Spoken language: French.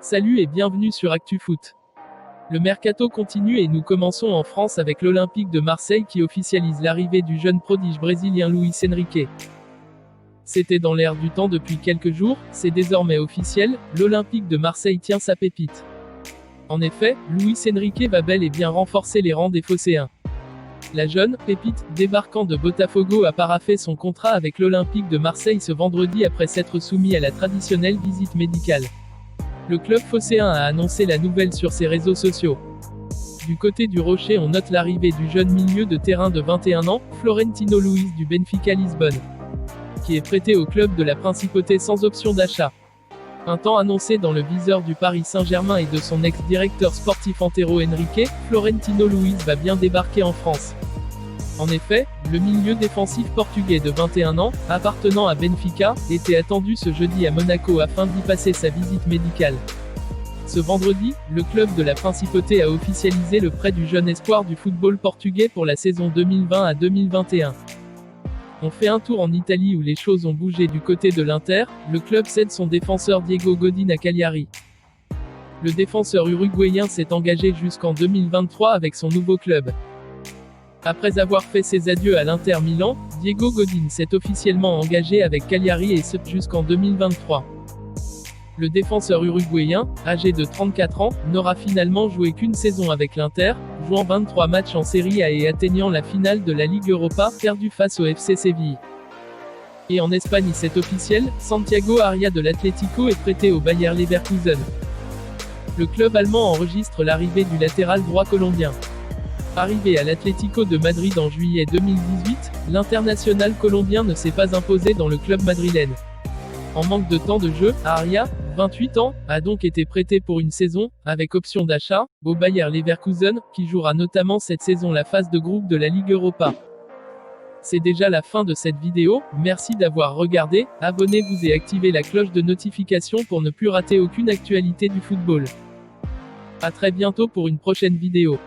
Salut et bienvenue sur ActuFoot. Le mercato continue et nous commençons en France avec l'Olympique de Marseille qui officialise l'arrivée du jeune prodige brésilien Luis Enrique. C'était dans l'air du temps depuis quelques jours, c'est désormais officiel, l'Olympique de Marseille tient sa pépite. En effet, Luis Enrique va bel et bien renforcer les rangs des Phocéens. La jeune pépite, débarquant de Botafogo, a paraphé son contrat avec l'Olympique de Marseille ce vendredi après s'être soumis à la traditionnelle visite médicale. Le club phocéen a annoncé la nouvelle sur ses réseaux sociaux. Du côté du Rocher, on note l'arrivée du jeune milieu de terrain de 21 ans, Florentino Luis du Benfica Lisbonne, qui est prêté au club de la Principauté sans option d'achat. Un temps annoncé dans le viseur du Paris Saint-Germain et de son ex-directeur sportif Antero Henrique, Florentino Luis va bien débarquer en France. En effet, le milieu défensif portugais de 21 ans, appartenant à Benfica, était attendu ce jeudi à Monaco afin d'y passer sa visite médicale. Ce vendredi, le club de la Principauté a officialisé le prêt du jeune espoir du football portugais pour la saison 2020 à 2021. On fait un tour en Italie où les choses ont bougé du côté de l'Inter, le club cède son défenseur Diego Godin à Cagliari. Le défenseur uruguayen s'est engagé jusqu'en 2023 avec son nouveau club. Après avoir fait ses adieux à l'Inter Milan, Diego Godin s'est officiellement engagé avec Cagliari et ce jusqu'en 2023. Le défenseur uruguayen, âgé de 34 ans, n'aura finalement joué qu'une saison avec l'Inter, jouant 23 matchs en Serie A et atteignant la finale de la Ligue Europa, perdue face au FC Séville. Et en Espagne c'est officiel, Santiago Aria de l'Atlético est prêté au Bayer Leverkusen. Le club allemand enregistre l'arrivée du latéral droit colombien. Arrivé à l'Atlético de Madrid en juillet 2018, l'international colombien ne s'est pas imposé dans le club madrilène. En manque de temps de jeu, Aria, 28 ans, a donc été prêté pour une saison, avec option d'achat, au Bayer Leverkusen, qui jouera notamment cette saison la phase de groupe de la Ligue Europa. C'est déjà la fin de cette vidéo, merci d'avoir regardé, abonnez-vous et activez la cloche de notification pour ne plus rater aucune actualité du football. À très bientôt pour une prochaine vidéo.